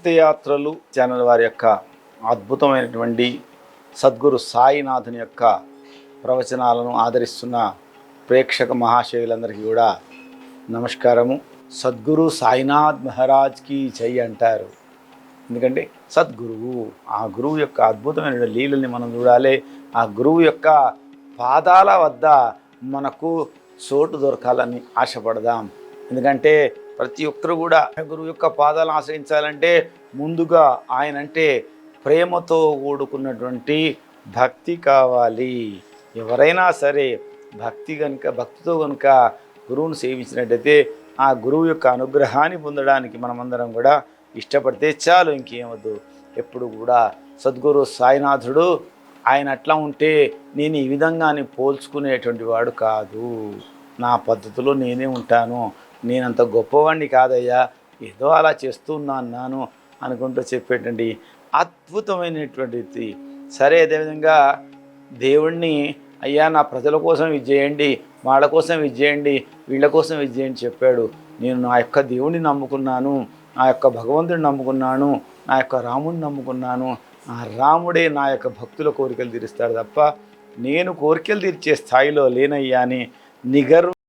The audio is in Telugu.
తీర్థయాత్రలు ఛానల్ వారి యొక్క అద్భుతమైనటువంటి సద్గురు సాయినాథుని యొక్క ప్రవచనాలను ఆదరిస్తున్న ప్రేక్షక మహాశయులందరికీ కూడా నమస్కారము. సద్గురు సాయినాథ్ మహారాజ్కి జై అంటారు. ఎందుకంటే సద్గురువు, ఆ గురువు యొక్క అద్భుతమైన లీలల్ని మనం చూడాలి. ఆ గురువు యొక్క పాదాల వద్ద మనకు చోటు దొరకాలని ఆశపడదాం. ఎందుకంటే ప్రతి ఒక్కరు కూడా గురువు యొక్క పాదాలను ఆశ్రయించాలంటే ముందుగా ఆయన అంటే ప్రేమతో కూడుకున్నటువంటి భక్తి కావాలి. ఎవరైనా సరే భక్తితో కనుక గురువును సేవించినట్టయితే ఆ గురువు యొక్క అనుగ్రహాన్ని పొందడానికి మనమందరం కూడా ఇష్టపడితే చాలు, ఇంకేమద్దు. ఎప్పుడు కూడా సద్గురు సాయినాథుడు ఆయన అట్లా ఉంటే నేను ఈ విధంగానే పోల్చుకునేటువంటి వాడు కాదు, నా పద్ధతిలో నేనే ఉంటాను, నేనంత గొప్పవాడిని కాదయ్యా, ఏదో అలా చేస్తున్నాను అనుకుంటూ చెప్పేటువంటి అద్భుతమైనటువంటిది. సరే, అదేవిధంగా దేవుణ్ణి అయ్యా నా ప్రజల కోసం ఇది చేయండి, వాళ్ళ కోసం ఇది చేయండి, వీళ్ళ కోసం ఇది చేయండి చెప్పాడు. నేను నా యొక్క దేవుణ్ణి నమ్ముకున్నాను, నా యొక్క భగవంతుడిని నమ్ముకున్నాను, నా యొక్క రాముడిని నమ్ముకున్నాను. ఆ రాముడే నా యొక్క భక్తుల కోరికలు తీరుస్తాడు తప్ప నేను కోరికలు తీర్చే స్థాయిలో లేనయ్యా అని నిగర్వ